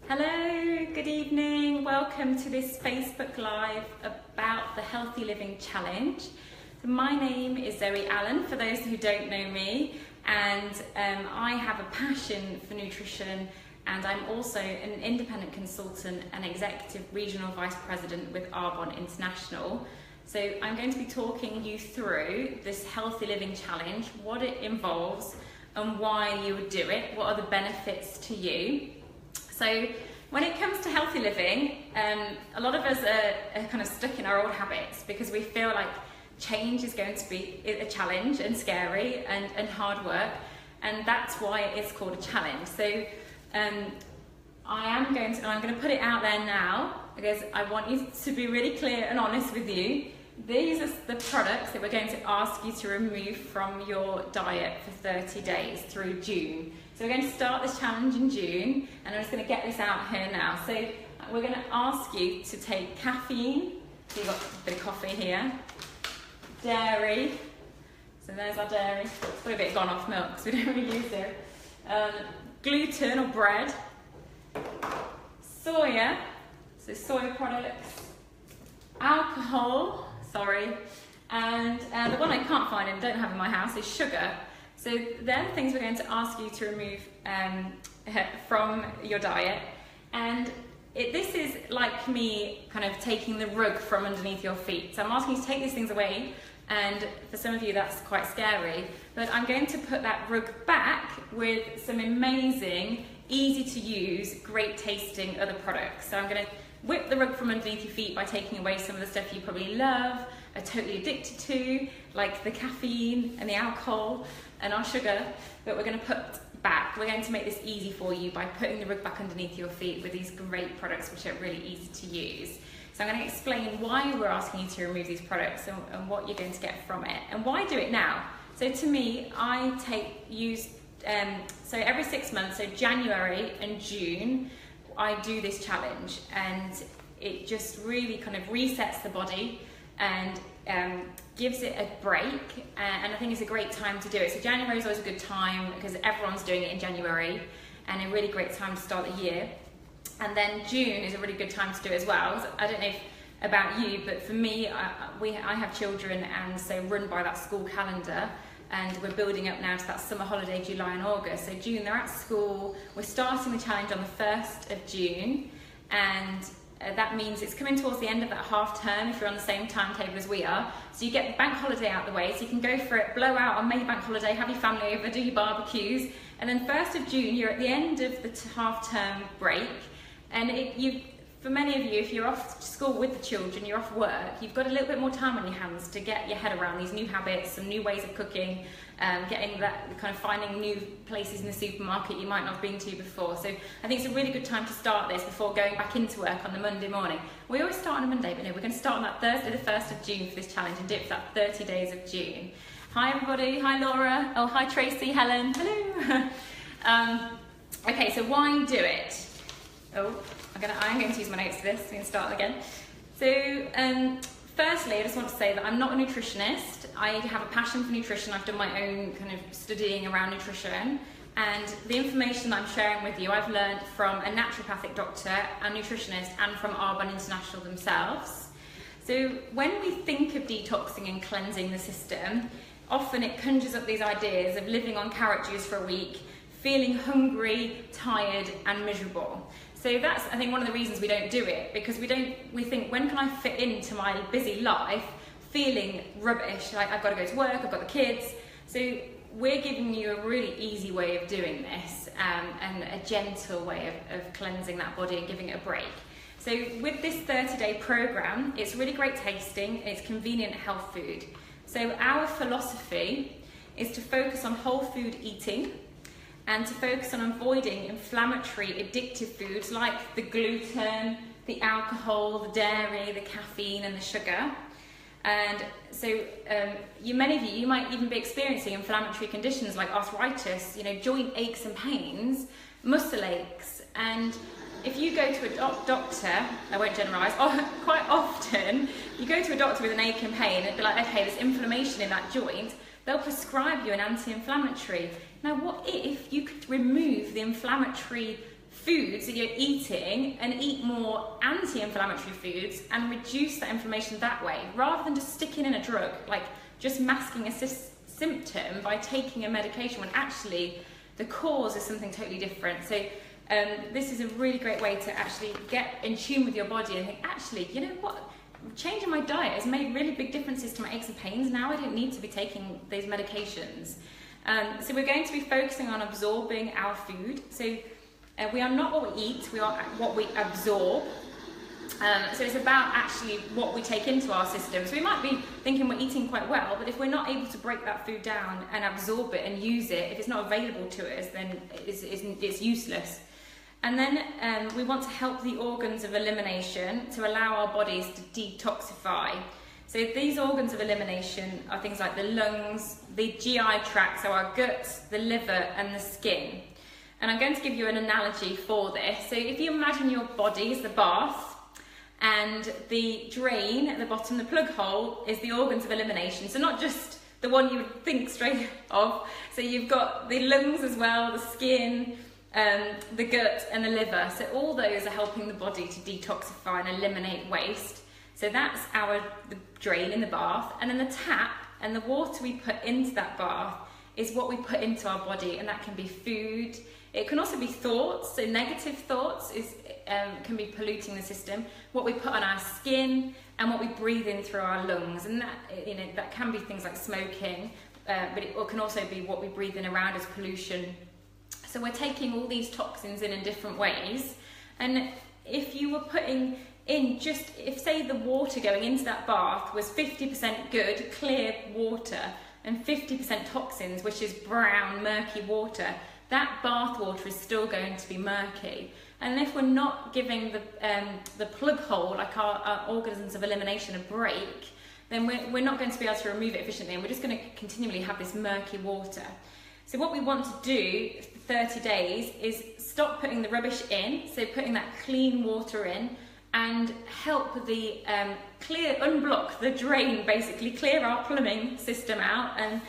Hello, good evening. Welcome to this Facebook Live about the Healthy Living Challenge. So my name is Zoe Allen, for those who don't know me, and I have a passion for nutrition, and I'm also an independent consultant and executive regional vice president with Arbonne International. So I'm going to be talking you through this Healthy Living Challenge, what it involves and why you would do it, what are the benefits to you. So when it comes to healthy living, a lot of us are kind of stuck in our old habits because we feel like change is going to be a challenge and scary and hard work, and that's why it's called a challenge. So I'm going to put it out there now because I want you to be really clear and honest with you. These are the products that we're going to ask you to remove from your diet for 30 days through June. So we're going to start this challenge in June, and I'm just going to get this out here now. So we're going to ask you to take caffeine, so you've got a bit of coffee here, dairy, so there's our dairy, it's got a bit gone off milk because we don't really use it, gluten or bread, soya, so soy products, alcohol, and the one I can't find and don't have in my house is sugar. So they're the things we're going to ask you to remove from your diet. And this is like me kind of taking the rug from underneath your feet. So I'm asking you to take these things away, and for some of you that's quite scary, but I'm going to put that rug back with some amazing, easy to use, great tasting other products. So I'm going to whip the rug from underneath your feet by taking away some of the stuff you probably love, are totally addicted to, like the caffeine and the alcohol and our sugar, but we're going to put back. We're going to make this easy for you by putting the rug back underneath your feet with these great products which are really easy to use. So I'm going to explain why we're asking you to remove these products and what you're going to get from it, and why do it now. So to me, so every 6 months, so January and June, I do this challenge, and it just really kind of resets the body and gives it a break, and I think it's a great time to do it. So January is always a good time because everyone's doing it in January, and a really great time to start the year. And then June is a really good time to do it as well. So I don't know about you, but for me, I have children, and so run by that school calendar. And we're building up now to that summer holiday, July and August. So June, they're at school. We're starting the challenge on the 1st of June. And that means it's coming towards the end of that half term if you're on the same timetable as we are. So you get the bank holiday out of the way, so you can go for it, blow out on May bank holiday, have your family over, do your barbecues. And then 1st of June, you're at the end of the half term break. And for many of you, if you're off to school with the children, you're off work, you've got a little bit more time on your hands to get your head around these new habits, some new ways of cooking, finding new places in the supermarket you might not have been to before. So I think it's a really good time to start this before going back into work on the Monday morning. We always start on a Monday, but no, we're going to start on that Thursday, the 1st of June for this challenge, and do it for that 30 days of June. Hi everybody, hi Laura, oh hi Tracy, Helen, hello. Okay, so why do it? I'm going to use my notes for this. I'm going to start again. So, firstly, I just want to say that I'm not a nutritionist. I have a passion for nutrition. I've done my own kind of studying around nutrition. And the information that I'm sharing with you, I've learned from a naturopathic doctor, a nutritionist, and from Arbonne International themselves. So, when we think of detoxing and cleansing the system, often it conjures up these ideas of living on carrot juice for a week, feeling hungry, tired, and miserable. So that's, I think, one of the reasons we don't do it, because we think, when can I fit into my busy life feeling rubbish, like I've got to go to work, I've got the kids. So we're giving you a really easy way of doing this, and a gentle way of cleansing that body and giving it a break. So with this 30-day program, it's really great tasting, it's convenient health food. So our philosophy is to focus on whole food eating, and to focus on avoiding inflammatory, addictive foods like the gluten, the alcohol, the dairy, the caffeine, and the sugar. And so many of you might even be experiencing inflammatory conditions like arthritis, joint aches and pains, muscle aches. And if you go to a doctor, I won't generalise, quite often, you go to a doctor with an ache and pain, and it'd be like, okay, there's inflammation in that joint, they'll prescribe you an anti-inflammatory. Now, what if you could remove the inflammatory foods that you're eating and eat more anti-inflammatory foods and reduce that inflammation that way, rather than just sticking in a drug, like just masking a symptom by taking a medication when actually the cause is something totally different. So this is a really great way to actually get in tune with your body and think, actually, you know what? Changing my diet has made really big differences to my aches and pains. Now I don't need to be taking those medications. So we're going to be focusing on absorbing our food. So we are not what we eat, we are what we absorb. So it's about actually what we take into our system. So we might be thinking we're eating quite well, but if we're not able to break that food down and absorb it and use it, if it's not available to us, then it's useless. And then we want to help the organs of elimination to allow our bodies to detoxify. So these organs of elimination are things like the lungs, the GI tract, so our guts, the liver and the skin. And I'm going to give you an analogy for this. So if you imagine your body as the bath, and the drain at the bottom, the plug hole, is the organs of elimination. So not just the one you would think straight of. So you've got the lungs as well, the skin, the gut and the liver. So all those are helping the body to detoxify and eliminate waste. So that's the drain in the bath. And then the tap and the water we put into that bath is what we put into our body, and that can be food. It can also be thoughts, so negative thoughts can be polluting the system. What we put on our skin and what we breathe in through our lungs, and that can be things like smoking, but it can also be what we breathe in around as pollution. So we're taking all these toxins in different ways, and if you were putting in if say the water going into that bath was 50% good, clear water, and 50% toxins, which is brown, murky water, that bath water is still going to be murky. And if we're not giving the plug hole, like our organs of elimination, a break, then we're not going to be able to remove it efficiently, and we're just going to continually have this murky water. So what we want to do for 30 days is stop putting the rubbish in, so putting that clean water in, and help the unblock the drain, basically clear our plumbing system out. And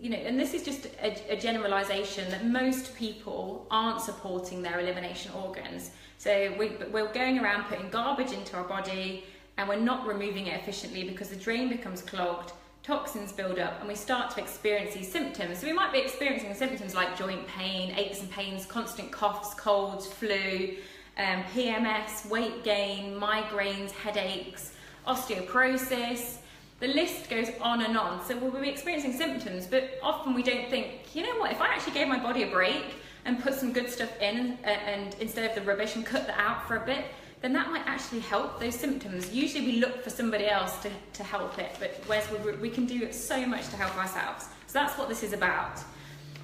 and this is just a generalisation that most people aren't supporting their elimination organs. So we're going around putting garbage into our body, and we're not removing it efficiently because the drain becomes clogged, toxins build up, and we start to experience these symptoms. So we might be experiencing symptoms like joint pain, aches and pains, constant coughs, colds, flu, PMS, weight gain, migraines, headaches, osteoporosis. The list goes on and on. So we'll be experiencing symptoms, but often we don't think, you know what, if I actually gave my body a break and put some good stuff in and instead of the rubbish, and cut that out for a bit, then that might actually help those symptoms. Usually we look for somebody else to help it, but whereas we can do so much to help ourselves. So that's what this is about.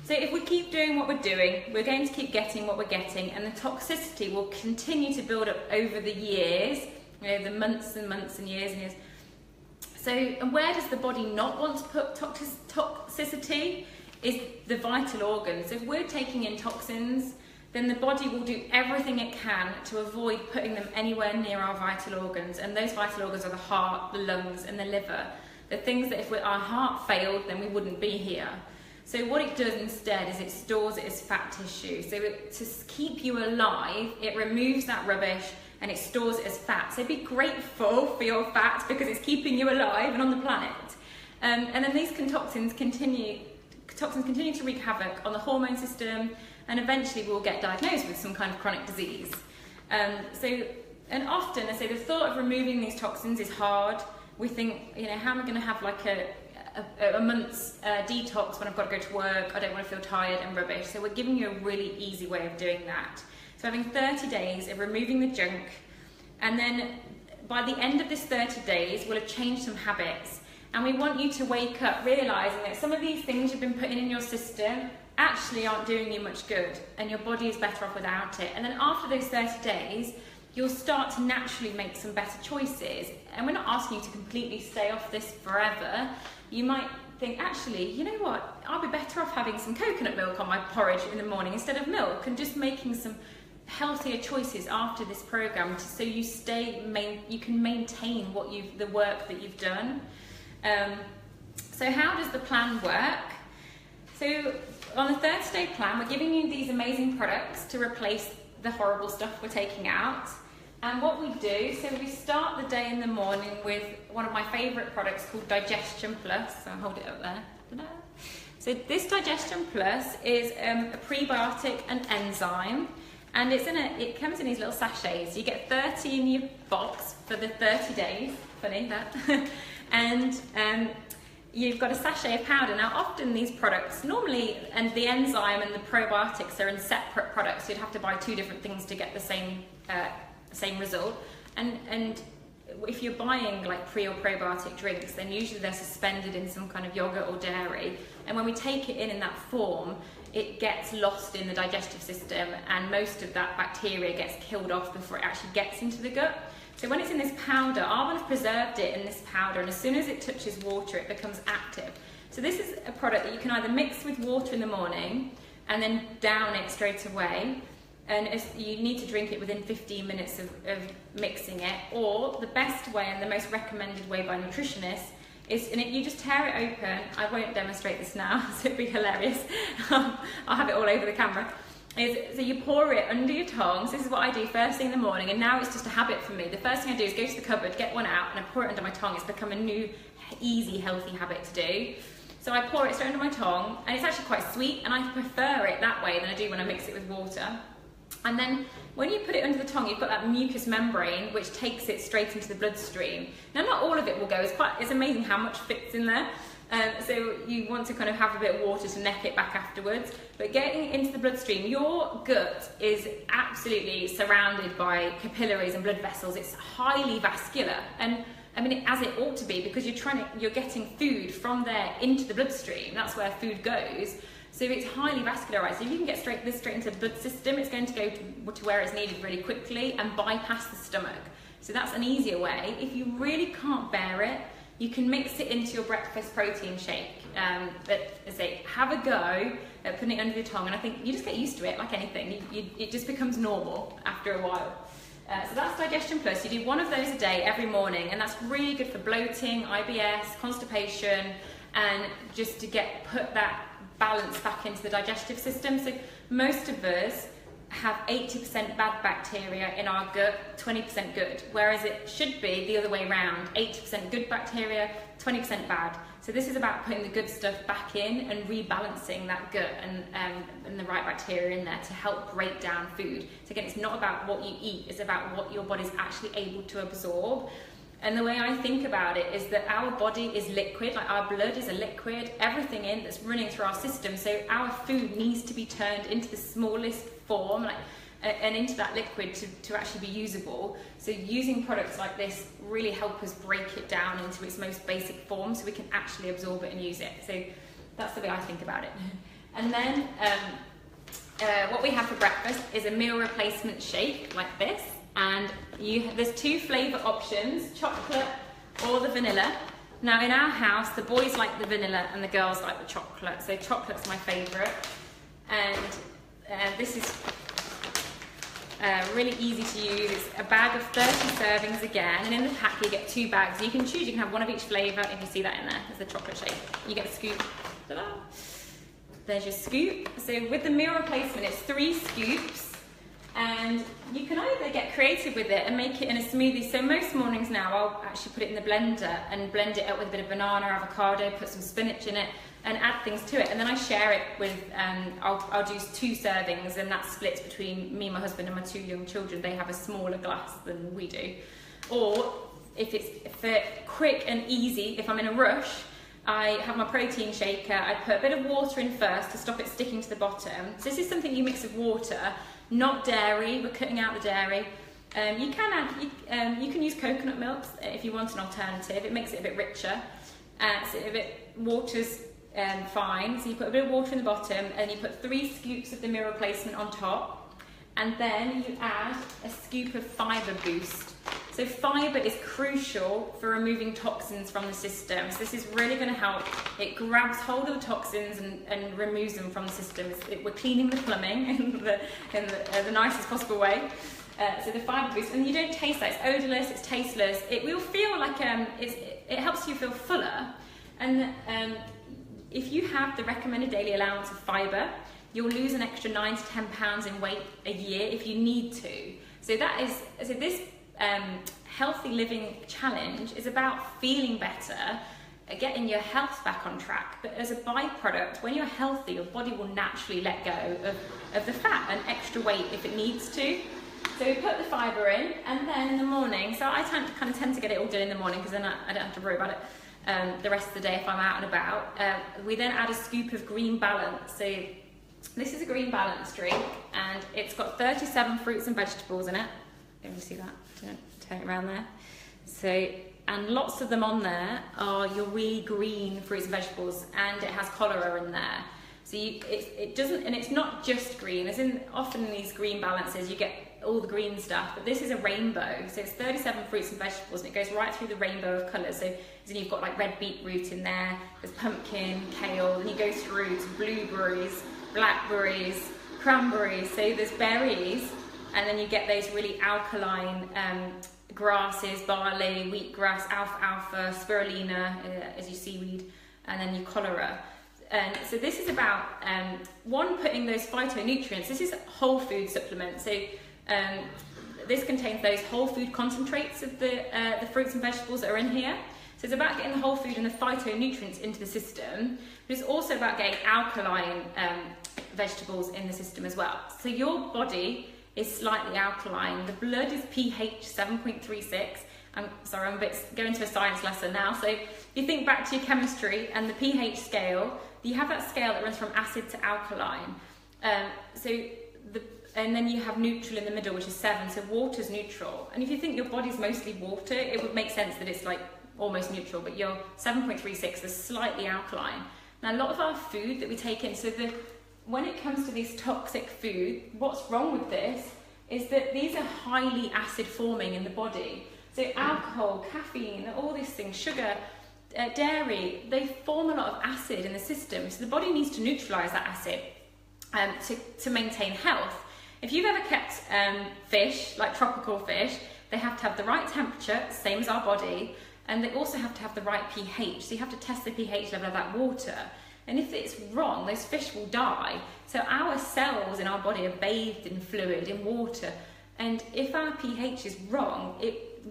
So if we keep doing what we're doing, we're going to keep getting what we're getting, and the toxicity will continue to build up over the years, the months and months and years and years. So, and where does the body not want to put toxicity? Is the vital organs. So if we're taking in toxins, then the body will do everything it can to avoid putting them anywhere near our vital organs. And those vital organs are the heart, the lungs and the liver. The things that if our heart failed, then we wouldn't be here. So what it does instead is it stores it as fat tissue. So to keep you alive, it removes that rubbish and it stores it as fat. So be grateful for your fat because it's keeping you alive and on the planet. And then these toxins continue to wreak havoc on the hormone system, and eventually we'll get diagnosed with some kind of chronic disease. And often, I say, the thought of removing these toxins is hard. We think, how am I going to have like a month's detox when I've got to go to work? I don't want to feel tired and rubbish. So we're giving you a really easy way of doing that. So having 30 days of removing the junk, and then by the end of this 30 days, we'll have changed some habits. And we want you to wake up realising that some of these things you've been putting in your system actually aren't doing you much good, and your body is better off without it. And then after those 30 days, you'll start to naturally make some better choices. And we're not asking you to completely stay off this forever. You might think, actually, you know what, I'll be better off having some coconut milk on my porridge in the morning instead of milk, and just making some healthier choices after this program, so you can maintain the work that you've done. So how does the plan work? So on the 30-day plan, we're giving you these amazing products to replace the horrible stuff we're taking out. And what we do, so we start the day in the morning with one of my favourite products called Digestion Plus. So I'll hold it up there. Ta-da. So this Digestion Plus is a prebiotic and enzyme, and it comes in these little sachets. You get 30 in your box for the 30 days. Funny that. And you've got a sachet of powder. Now, often these products, normally, and the enzyme and the probiotics are in separate products. So you'd have to buy 2 different things to get the same result. And if you're buying like pre or probiotic drinks, then usually they're suspended in some kind of yogurt or dairy. And when we take it in that form, it gets lost in the digestive system, and most of that bacteria gets killed off before it actually gets into the gut. So when it's in this powder, I would have preserved it in this powder, and as soon as it touches water, it becomes active. So this is a product that you can either mix with water in the morning and then down it straight away. And you need to drink it within 15 minutes of mixing it, or the best way and the most recommended way by nutritionists is, you just tear it open. I won't demonstrate this now, so it'd be hilarious. I'll have it all over the camera. So you pour it under your tongs. This is what I do first thing in the morning, and now it's just a habit for me. The first thing I do is go to the cupboard, get one out, and I pour it under my tongue. It's become a new, easy, healthy habit to do. So I pour it straight under my tongue, and it's actually quite sweet, and I prefer it that way than I do when I mix it with water. And then when you put it under the tongue, you've got that mucous membrane which takes it straight into the bloodstream. Now, not all of it will go. It's amazing how much fits in there. So you want to kind of have a bit of water to neck it back afterwards. But getting it into the bloodstream, your gut is absolutely surrounded by capillaries and blood vessels. It's highly vascular, and I mean, as it ought to be, because you're getting food from there into the bloodstream. That's where food goes. So it's highly vascularized. So if you can get this straight into the blood system, it's going to go to where it's needed really quickly and bypass the stomach. So that's an easier way. If you really can't bear it, you can mix it into your breakfast protein shake. But as I say, have a go at putting it under your tongue, and I think you just get used to it like anything. It just becomes normal after a while. So that's Digestion Plus. You do one of those a day every morning, and that's really good for bloating, IBS, constipation, and just to put that balance back into the digestive system. So most of us have 80% bad bacteria in our gut, 20% good, whereas it should be the other way around, 80% good bacteria, 20% bad. So this is about putting the good stuff back in and rebalancing that gut and the right bacteria in there to help break down food. So again, it's not about what you eat, it's about what your body's actually able to absorb. And the way I think about it is that our body is liquid, like our blood is a liquid, everything that's running through our system. So our food needs to be turned into the smallest form, and into that liquid to actually be usable. So using products like this really help us break it down into its most basic form so we can actually absorb it and use it. So that's the way I think about it. And then what we have for breakfast is a meal replacement shake like this. And there's 2 flavour options, chocolate or the vanilla. Now in our house, the boys like the vanilla and the girls like the chocolate. So chocolate's my favourite. And this is really easy to use. It's a bag of 30 servings again. And in the pack you get 2 bags. You can choose, you can have one of each flavour. If you see that in there, it's the chocolate shake. You get a scoop. Ta-da! There's your scoop. So with the meal replacement, it's 3 scoops. And you can either get creative with it and make it in a smoothie. So most mornings now I'll actually put it in the blender and blend it up with a bit of banana, avocado, put some spinach in it and add things to it. And then I share it with, I'll do 2 servings, and that splits between me, my husband and my 2 young children. They have a smaller glass than we do. Or if it's for quick and easy, if I'm in a rush, I have my protein shaker. I put a bit of water in first to stop it sticking to the bottom. So this is something you mix with water. Not dairy, we're cutting out the dairy. You can use coconut milk if you want an alternative. It makes it a bit richer. So if water's fine, so you put a bit of water in the bottom and you put 3 scoops of the meal replacement on top, and then you add a scoop of Fibre Boost. So fibre is crucial for removing toxins from the system. So this is really going to help. It grabs hold of the toxins and removes them from the system. We're cleaning the plumbing in the nicest possible way. So the Fibre Boost, and you don't taste that. It's odourless, it's tasteless. It will feel like it helps you feel fuller, and if you have the recommended daily allowance of fibre, you'll lose an extra 9 to 10 pounds in weight a year if you need to. So this healthy living challenge is about feeling better, getting your health back on track. But as a byproduct, when you're healthy, your body will naturally let go of the fat and extra weight if it needs to. So we put the fibre in, and then in the morning, so I tend to get it all done in the morning, because then I don't have to worry about it the rest of the day if I'm out and about. We then add a scoop of Green Balance. So this is a Green Balance drink, and it's got 37 fruits and vegetables in it. Can you see that? Turn it around there. So, and lots of them on there are your really green fruits and vegetables, and it has cholera in there. So it doesn't, and it's not just green, as in often in these Green Balances you get all the green stuff, but this is a rainbow. So it's 37 fruits and vegetables, and it goes right through the rainbow of colours. So then you've got like red beetroot in there, there's pumpkin, kale, and you go through to blueberries, blackberries, cranberries. So there's berries, and then you get those really alkaline grasses, barley, wheatgrass, alfalfa, spirulina, as you seaweed, and then your cholera. And so this is about one, putting those phytonutrients. This is a whole food supplement. So this contains those whole food concentrates of the fruits and vegetables that are in here. So it's about getting the whole food and the phytonutrients into the system, but it's also about getting alkaline vegetables in the system as well. So your body is slightly alkaline. The blood is pH 7.36. I'm sorry, I'm going to a science lesson now. So if you think back to your chemistry and the pH scale, you have that scale that runs from acid to alkaline. And then you have neutral in the middle, which is 7, so water's neutral. And if you think your body's mostly water, it would make sense that it's like almost neutral, but your 7.36 is slightly alkaline. Now, a lot of our food that we take in, when it comes to this toxic food, what's wrong with this is that these are highly acid forming in the body. So alcohol, caffeine, all these things, sugar, dairy, they form a lot of acid in the system. So the body needs to neutralise that acid to maintain health. If you've ever kept fish, like tropical fish, they have to have the right temperature, same as our body, and they also have to have the right pH. So you have to test the pH level of that water. And if it's wrong, those fish will die. So our cells in our body are bathed in fluid, in water. And if our pH is wrong,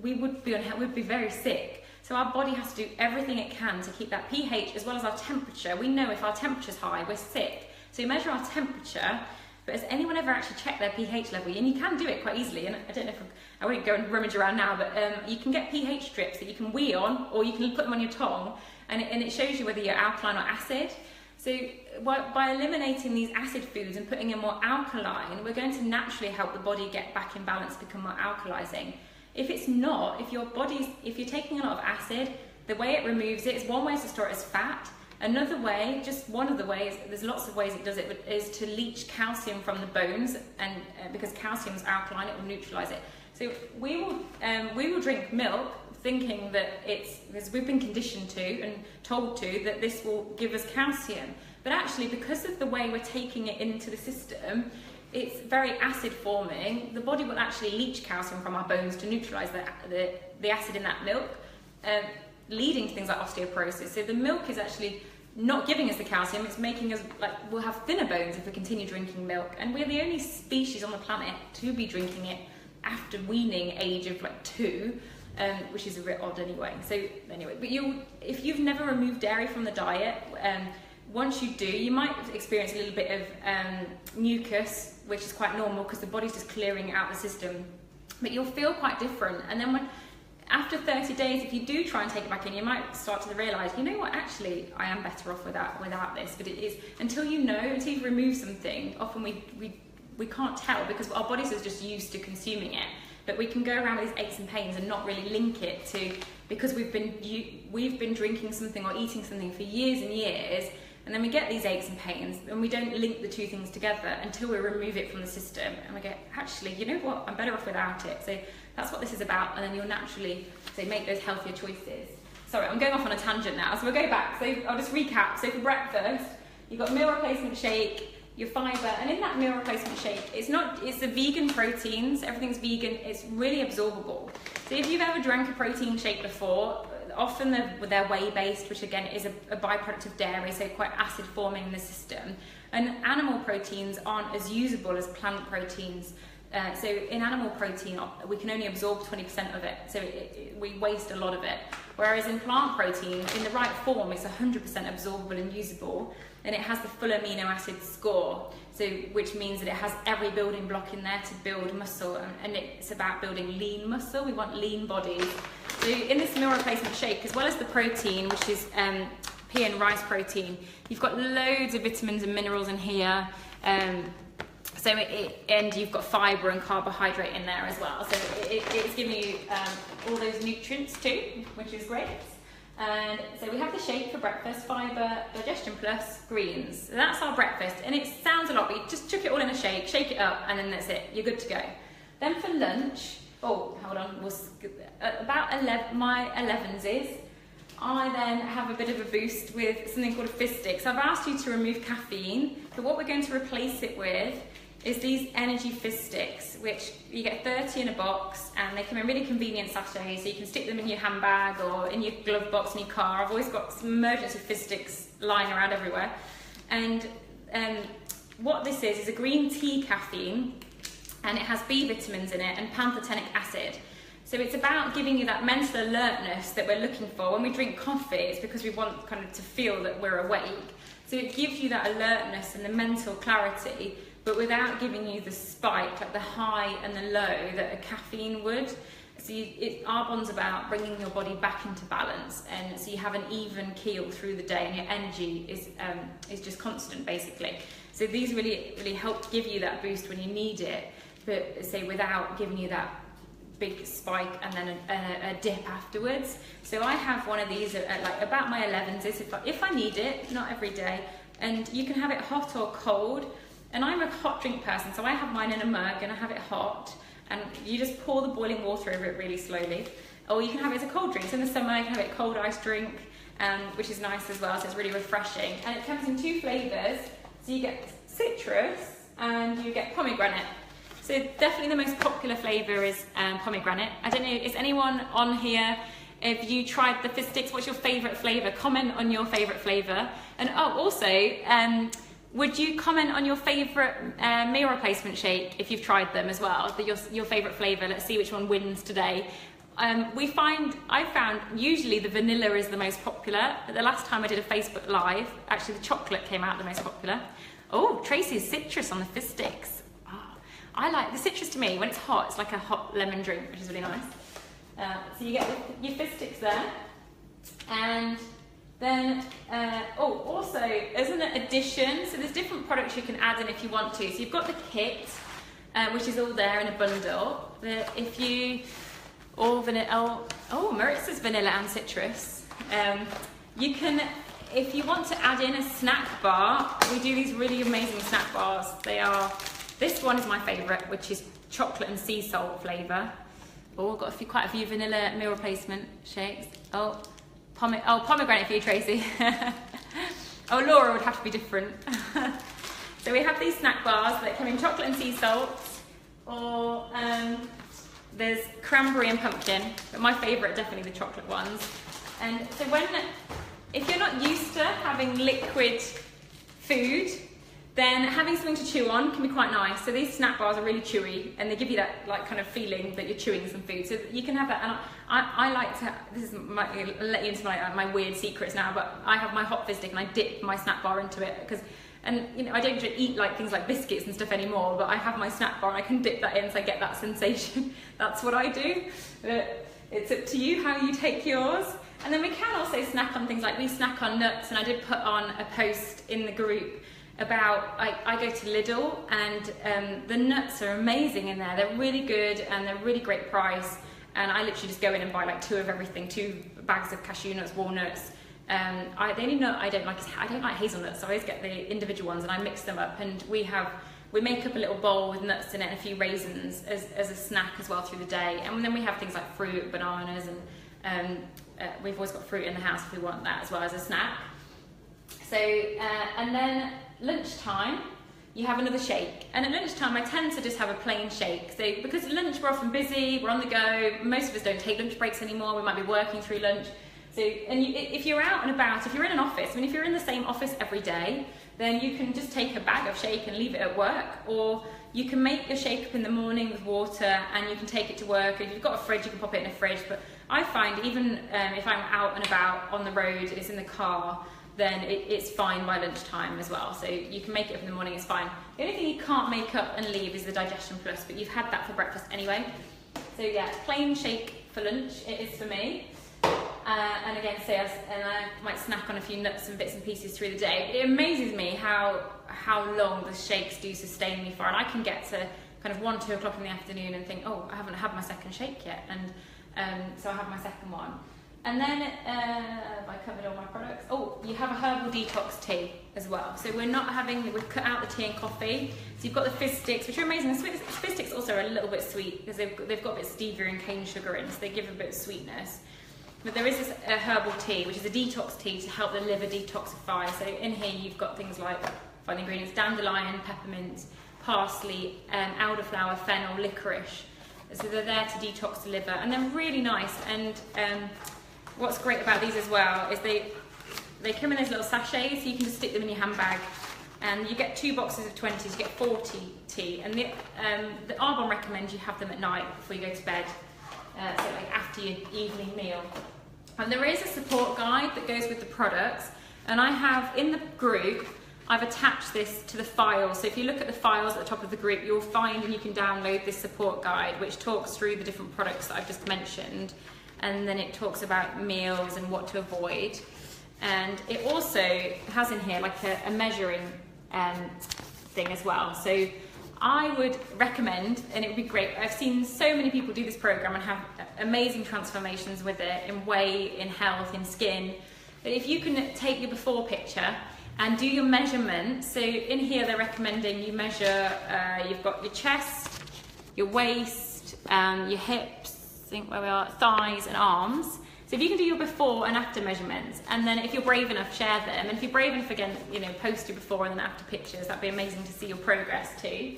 we would be very sick. So our body has to do everything it can to keep that pH as well as our temperature. We know if our temperature's high, we're sick. So you measure our temperature, but has anyone ever actually checked their pH level? And you can do it quite easily. And I don't know if I won't go and rummage around now, but you can get pH strips that you can wee on, or you can put them on your tongue, and it shows you whether you're alkaline or acid. So by eliminating these acid foods and putting in more alkaline, we're going to naturally help the body get back in balance, become more alkalizing. If it's not, if you're taking a lot of acid, the way it removes it is one way is to store it as fat. Another way, just one of the ways, there's lots of ways it does it, is to leach calcium from the bones, and because calcium is alkaline, it will neutralize it. So we will drink milk thinking that because we've been conditioned to and told to that this will give us calcium, but actually because of the way we're taking it into the system, it's very acid forming. The body will actually leach calcium from our bones to neutralise the acid in that milk, leading to things like osteoporosis. So the milk is actually not giving us the calcium, it's making us, we'll have thinner bones if we continue drinking milk, and we're the only species on the planet to be drinking it after weaning age of 2, which is a bit odd anyway. So anyway, but if you've never removed dairy from the diet, once you do, you might experience a little bit of mucus, which is quite normal because the body's just clearing out the system, but you'll feel quite different. And then after 30 days, if you do try and take it back in, you might start to realise, you know what, actually, I am better off without this. But it is, until you've removed something, often we can't tell because our bodies are just used to consuming it. But we can go around with these aches and pains and not really link it to, because we've been drinking something or eating something for years and years, and then we get these aches and pains, and we don't link the two things together until we remove it from the system, and we go, actually, you know what, I'm better off without it. So that's what this is about, and then you'll naturally make those healthier choices. Sorry, I'm going off on a tangent now, so we'll go back. So I'll just recap. So for breakfast, you've got meal replacement shake, your fibre, and in that meal replacement shake, it's the vegan proteins, everything's vegan, it's really absorbable. So if you've ever drank a protein shake before, often they're whey-based, which again is a byproduct of dairy, so quite acid forming in the system. And animal proteins aren't as usable as plant proteins. So in animal protein, we can only absorb 20% of it, so we waste a lot of it. Whereas in plant protein, in the right form, it's 100% absorbable and usable, and it has the full amino acid score, so which means that it has every building block in there to build muscle, and it's about building lean muscle. We want lean bodies. So in this meal replacement shake, as well as the protein, which is pea and rice protein, you've got loads of vitamins and minerals in here. And you've got fibre and carbohydrate in there as well. So it's giving you all those nutrients too, which is great. And so we have the shake for breakfast, fibre, digestion plus, greens. So that's our breakfast. And it sounds a lot, but you just chuck it all in a shake it up, and then that's it. You're good to go. Then for lunch, about my 11s is, I then have a bit of a boost with something called a Fizz Stick. So I've asked you to remove caffeine, but what we're going to replace it with is these energy Fizz Sticks, which you get 30 in a box, and they come in really convenient sachets, so you can stick them in your handbag or in your glove box in your car. I've always got some emergency Fizz Sticks lying around everywhere. And what this is a green tea caffeine, and it has B vitamins in it and pantothenic acid. So it's about giving you that mental alertness that we're looking for. When we drink coffee, it's because we want kind of to feel that we're awake. So it gives you that alertness and the mental clarity, but without giving you the spike, like the high and the low that a caffeine would. So Arbonne's about bringing your body back into balance, and so you have an even keel through the day, and your energy is just constant, basically. So these really help give you that boost when you need it, but say without giving you that big spike and then a dip afterwards. So I have one of these at like about my 11s if I need it, not every day. And you can have it hot or cold. And I'm a hot drink person, so I have mine in a mug and I have it hot. And you just pour the boiling water over it really slowly. Or you can have it as a cold drink. So in the summer, you can have it a cold ice drink, which is nice as well, so it's really refreshing. And it comes in 2 flavours. So you get citrus and you get pomegranate. So definitely the most popular flavour is pomegranate. I don't know, is anyone on here, if you tried the Fizz Sticks, what's your favourite flavour? Comment on your favourite flavour. And also, would you comment on your favourite meal replacement shake if you've tried them as well? Your favourite flavour. Let's see which one wins today. I found usually the vanilla is the most popular. But the last time I did a Facebook Live, actually the chocolate came out the most popular. Oh, Tracy's citrus on the Fizz Sticks. Oh, I like the citrus. To me, when it's hot, it's like a hot lemon drink, which is really nice. So you get your Fizz Sticks there, and then, also, as an addition, so there's different products you can add in if you want to. So you've got the kit, which is all there in a bundle. Maritza's vanilla and citrus. You can, if you want to add in a snack bar, we do these really amazing snack bars. This one is my favourite, which is chocolate and sea salt flavour. Oh, I've got quite a few vanilla meal replacement shakes. Pomegranate for you, Tracy. Oh, Laura would have to be different. So we have these snack bars that come in chocolate and sea salt, or there's cranberry and pumpkin, but my favourite are definitely the chocolate ones. And so if you're not used to having liquid food, then having something to chew on can be quite nice. So these snack bars are really chewy, and they give you that like kind of feeling that you're chewing some food. So you can have that. And I like to. I'll let you into my weird secrets now. But I have my hot Fizz Stick and I dip my snack bar into it because, and you know, I don't eat like things like biscuits and stuff anymore. But I have my snack bar and I can dip that in so I get that sensation. That's what I do. It's up to you how you take yours. And then we can also snack on things like we snack on nuts. And I did put on a post in the group about, I go to Lidl, and the nuts are amazing in there. They're really good and they're really great price. And I literally just go in and buy like 2 of everything, 2 bags of cashew nuts, walnuts. The only nut I don't like is hazelnuts, so I always get the individual ones and I mix them up. And we make up a little bowl with nuts in it and a few raisins as a snack as well through the day. And then we have things like fruit, bananas, and we've always got fruit in the house if we want that as well as a snack. So, and then lunchtime, you have another shake. And at lunchtime, I tend to just have a plain shake. So, because at lunch we're often busy, we're on the go, most of us don't take lunch breaks anymore, we might be working through lunch. So, and if you're out and about, if you're in an office, I mean, if you're in the same office every day, then you can just take a bag of shake and leave it at work, or you can make your shake up in the morning with water and you can take it to work. If you've got a fridge, you can pop it in a fridge. But I find even if I'm out and about on the road and it's in the car, then it's fine by lunchtime as well. So you can make it up in the morning, it's fine. The only thing you can't make up and leave is the Digestion Plus, but you've had that for breakfast anyway. So yeah, plain shake for lunch, it is for me. And again, I might snack on a few nuts and bits and pieces through the day. It amazes me how long the shakes do sustain me for, and I can get to kind of 1, 2 o'clock in the afternoon and think, oh, I haven't had my second shake yet, and so I have my second one. And then, have I covered all my products? Oh, you have a herbal detox tea as well. So we've cut out the tea and coffee. So you've got the fizz sticks, which are amazing. The fizz sticks also are a little bit sweet because they've got a bit of stevia and cane sugar in, so they give a bit of sweetness. But there is this herbal tea, which is a detox tea to help the liver detoxify. So in here you've got things like, find the ingredients, dandelion, peppermint, parsley, elderflower, fennel, licorice. So they're there to detox the liver, and they're really nice. And what's great about these as well is they come in these little sachets, so you can just stick them in your handbag. And you get 2 boxes of 20s, you get 40 tea. And the Arbonne recommends you have them at night before you go to bed. So like after your evening meal. And there is a support guide that goes with the products, and I have in the group, I've attached this to the file. So if you look at the files at the top of the group, you'll find and you can download this support guide, which talks through the different products that I've just mentioned, and then it talks about meals and what to avoid. And it also has in here like a measuring thing as well. So I would recommend, and it would be great, I've seen so many people do this program and have amazing transformations with it in weight, in health, in skin. But if you can take your before picture and do your measurements, so in here they're recommending you measure, you've got your chest, your waist, your hips, I think where we are, thighs and arms. So if you can do your before and after measurements, and then if you're brave enough, share them. And if you're brave enough, again, post your before and then after pictures. That'd be amazing to see your progress too.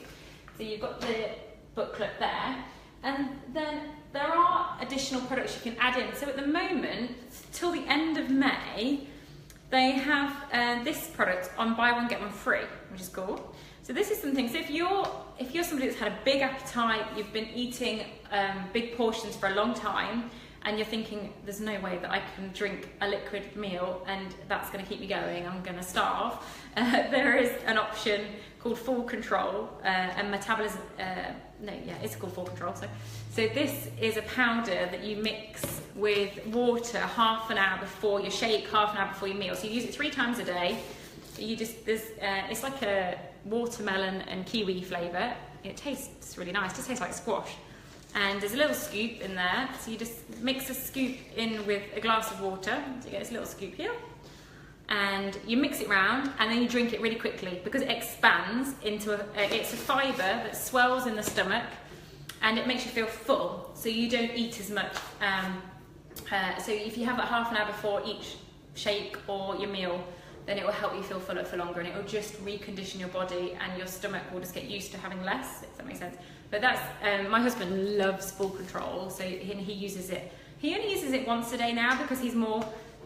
So you've got the booklet there. And then there are additional products you can add in. So at the moment, till the end of May, they have this product on buy one, get one free, which is cool. So this is something, so if you're somebody that's had a big appetite, you've been eating big portions for a long time, and you're thinking, there's no way that I can drink a liquid meal and that's going to keep me going, I'm going to starve. There is an option called Full Control and Metabolism, it's called Full Control. So this is a powder that you mix with water half an hour before your shake, half an hour before your meal. So you use it 3 times a day. It's like a watermelon and kiwi flavour. It tastes really nice, it just tastes like squash. And there's a little scoop in there, so you just mix a scoop in with a glass of water, so you get this little scoop here, and you mix it round, and then you drink it really quickly because it expands into it's a fibre that swells in the stomach, and it makes you feel full, so you don't eat as much. So if you have it half an hour before each shake or your meal, then it will help you feel fuller for longer, and it will just recondition your body, and your stomach will just get used to having less, if that makes sense. But that's, my husband loves Full Control, so he uses it. He only uses it once a day now because he's more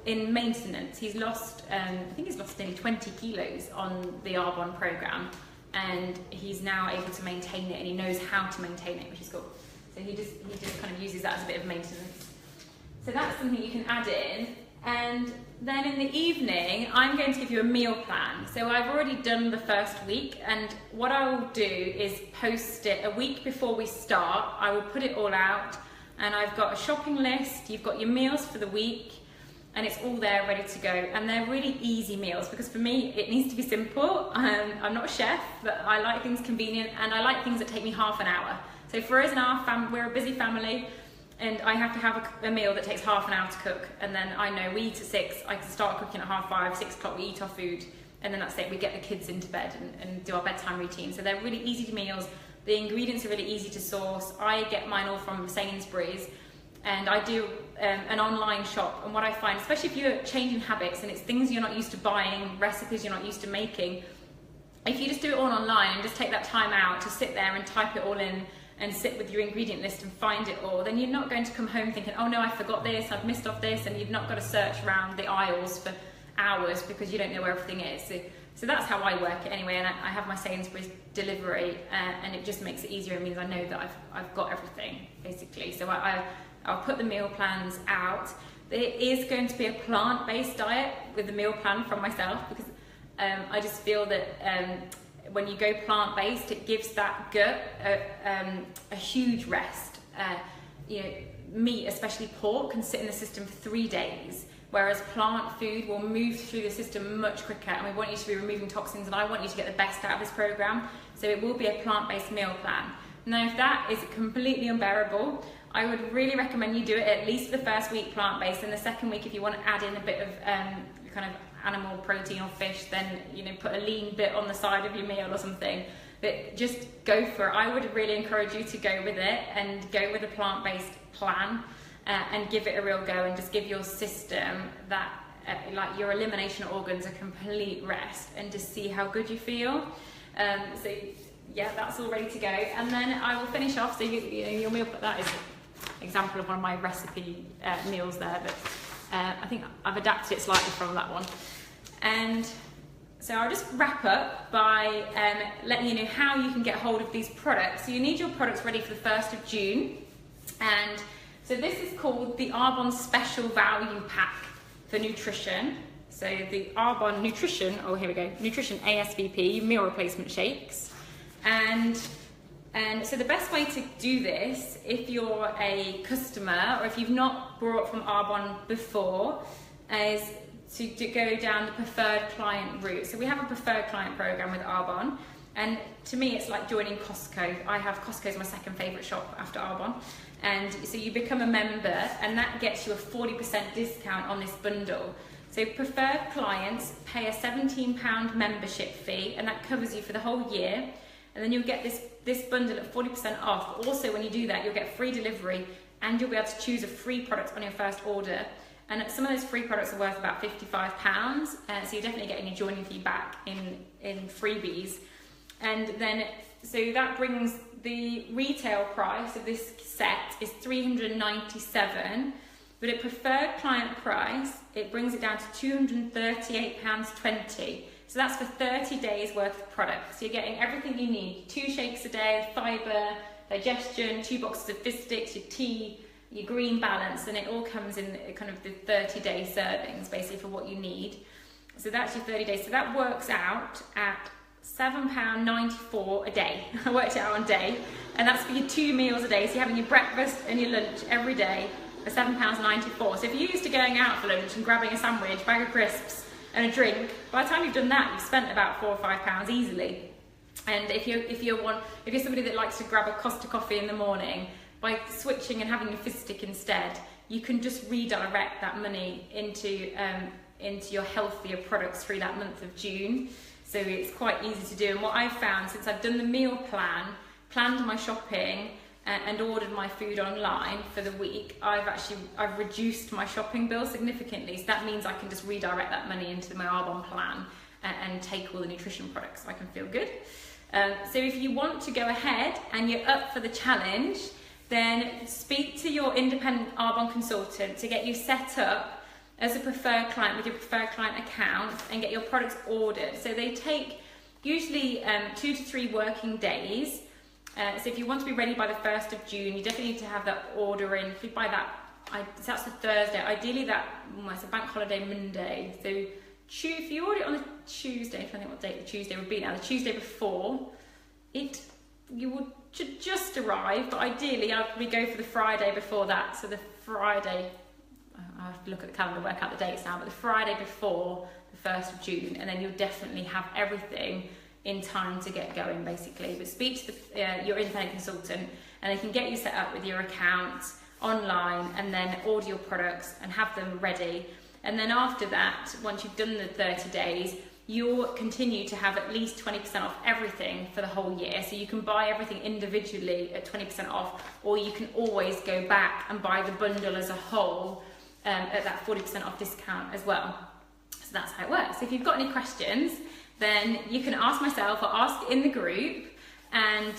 in maintenance. He's lost, I think he's lost nearly 20 kilos on the Arbonne program, and he's now able to maintain it, and he knows how to maintain it, which is cool. So he just kind of uses that as a bit of maintenance. So that's something you can add in. And then in the evening, I'm going to give you a meal plan. So I've already done the first week, and what I will do is post it a week before we start. I will put it all out, and I've got a shopping list. You've got your meals for the week, and it's all there ready to go. And they're really easy meals because for me, it needs to be simple. I'm not a chef, but I like things convenient, and I like things that take me half an hour. So for us and our family, we're a busy family, and I have to have a meal that takes half an hour to cook, and then I know we eat at 6, I can start cooking at 5:30, 6 o'clock, we eat our food, and then that's it, we get the kids into bed and do our bedtime routine. So they're really easy meals, the ingredients are really easy to source. I get mine all from Sainsbury's, and I do an online shop, and what I find, especially if you're changing habits and it's things you're not used to buying, recipes you're not used to making, if you just do it all online and just take that time out to sit there and type it all in and sit with your ingredient list and find it all, then you're not going to come home thinking, oh no, I forgot this, I've missed off this, and you've not got to search around the aisles for hours because you don't know where everything is. So that's how I work it anyway, and I have my Sainsbury's delivery, and it just makes it easier. It means I know that I've got everything, basically. So I'll put the meal plans out. There is going to be a plant-based diet with the meal plan from myself, because I just feel that when you go plant-based, it gives that gut a huge rest. You know, meat, especially pork, can sit in the system for 3 days, whereas plant food will move through the system much quicker, and we want you to be removing toxins, and I want you to get the best out of this program. So it will be a plant-based meal plan. Now, if that is completely unbearable, I would really recommend you do it at least for the first week plant-based, and the second week, if you want to add in a bit of kind of animal protein or fish, then, you know, put a lean bit on the side of your meal or something. But just go for it. I would really encourage you to go with it and go with a plant-based plan, and give it a real go, and just give your system that like your elimination organs a complete rest, and just see how good you feel. So yeah, that's all ready to go, and then I will finish off. So you know, your meal, that is an example of one of my recipe meals there, but I think I've adapted it slightly from that one. And so I'll just wrap up by letting you know how you can get hold of these products. So you need your products ready for the 1st of June, and so this is called the Arbonne Special Value Pack for Nutrition. So the Arbonne Nutrition, oh here we go, Nutrition ASVP Meal Replacement Shakes. And so the best way to do this, if you're a customer or if you've not bought from Arbonne before, is to go down the preferred client route. So we have a preferred client program with Arbonne, and to me it's like joining Costco. I have Costco as my second favourite shop after Arbonne, and so you become a member, and that gets you a 40% discount on this bundle. So preferred clients pay a £17 membership fee, and that covers you for the whole year, and then you'll get this bundle at 40% off. Also, when you do that, you'll get free delivery, and you'll be able to choose a free product on your first order. And some of those free products are worth about £55, so you're definitely getting your joining fee back in freebies. And then, so that brings the retail price of this set is $397, but at preferred client price, it brings it down to £238.20. So that's for 30 days worth of products. So you're getting everything you need: 2 shakes a day, fibre, digestion, 2 boxes of fizz sticks, your tea, your green balance, and it all comes in kind of the 30-day servings, basically, for what you need. So that's your 30 days. So that works out at £7.94 a day. I worked it out on day, and that's for your 2 meals a day. So you're having your breakfast and your lunch every day for £7.94. So if you're used to going out for lunch and grabbing a sandwich, bag of crisps, and a drink, by the time you've done that, you've spent about £4 or £5 easily. And if you're somebody that likes to grab a Costa coffee in the morning, by switching and having your fizz stick instead, you can just redirect that money into your healthier products through that month of June. So it's quite easy to do. And what I've found since I've done the meal plan, planned my shopping, and ordered my food online for the week, I've reduced my shopping bill significantly. So that means I can just redirect that money into my Arbonne plan and take all the nutrition products, so I can feel good. So if you want to go ahead and you're up for the challenge, then speak to your independent Arbonne consultant to get you set up as a preferred client with your preferred client account and get your products ordered. So they take usually 2 to 3 working days. So if you want to be ready by the 1st of June, you definitely need to have that order in by that. So that's the Thursday. Ideally, it's a bank holiday Monday. So if you order it on the Tuesday, I don't think what date the Tuesday would be now. The Tuesday before, you would just arrive. But ideally, I'd probably go for the Friday before that. So the Friday, I have to look at the calendar, work out the dates now. But the Friday before the 1st of June, and then you'll definitely have everything in time to get going, basically. But speak to your independent consultant, and they can get you set up with your account online, and then order your products and have them ready. And then after that, once you've done the 30 days, you'll continue to have at least 20% off everything for the whole year. So you can buy everything individually at 20% off, or you can always go back and buy the bundle as a whole at that 40% off discount as well. So that's how it works. So if you've got any questions, then you can ask myself or ask in the group, and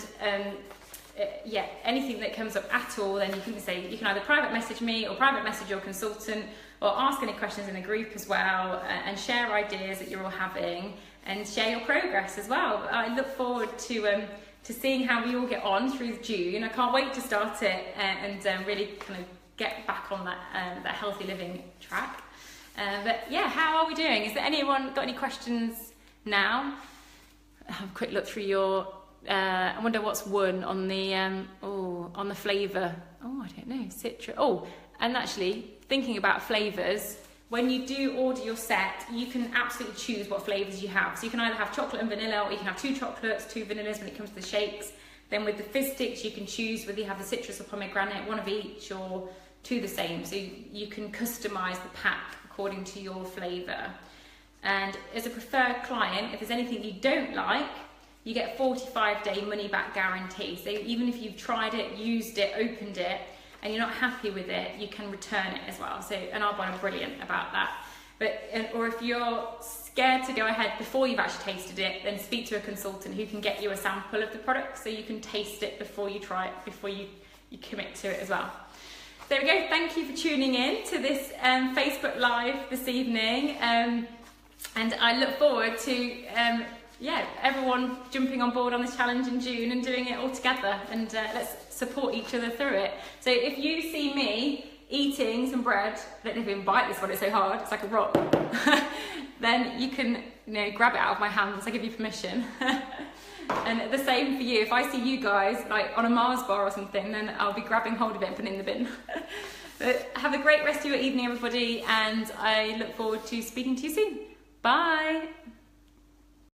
yeah, anything that comes up at all, then you can either private message me or private message your consultant, or ask any questions in the group as well, and share ideas that you're all having, and share your progress as well. I look forward to seeing how we all get on through June. I can't wait to start it and really kind of get back on that healthy living track. But yeah, how are we doing? Is there anyone got any questions now? Have a quick look through your. I wonder what's won on the on the flavour. Oh, I don't know. Citrus. Oh, and actually thinking about flavours. When you do order your set, you can absolutely choose what flavours you have. So you can either have chocolate and vanilla, or you can have 2 chocolates, 2 vanillas when it comes to the shakes. Then with the fizz sticks, you can choose whether you have the citrus or pomegranate, 1 of each, or 2 the same. So you can customise the pack according to your flavour. And as a preferred client, if there's anything you don't like, you get a 45-day money-back guarantee. So even if you've tried it, used it, opened it, and you're not happy with it, you can return it as well. So, and Arbonne are brilliant about that. Or if you're scared to go ahead before you've actually tasted it, then speak to a consultant who can get you a sample of the product so you can taste it before you try it, before you commit to it as well. There we go. Thank you for tuning in to this Facebook Live this evening. And I look forward to everyone jumping on board on this challenge in June and doing it all together, and let's support each other through it. So if you see me eating some bread, I don't even bite this one, it's so hard, it's like a rock, then you can grab it out of my hands, I give you permission. And the same for you. If I see you guys like on a Mars bar or something, then I'll be grabbing hold of it and putting it in the bin. But have a great rest of your evening, everybody, and I look forward to speaking to you soon. Bye.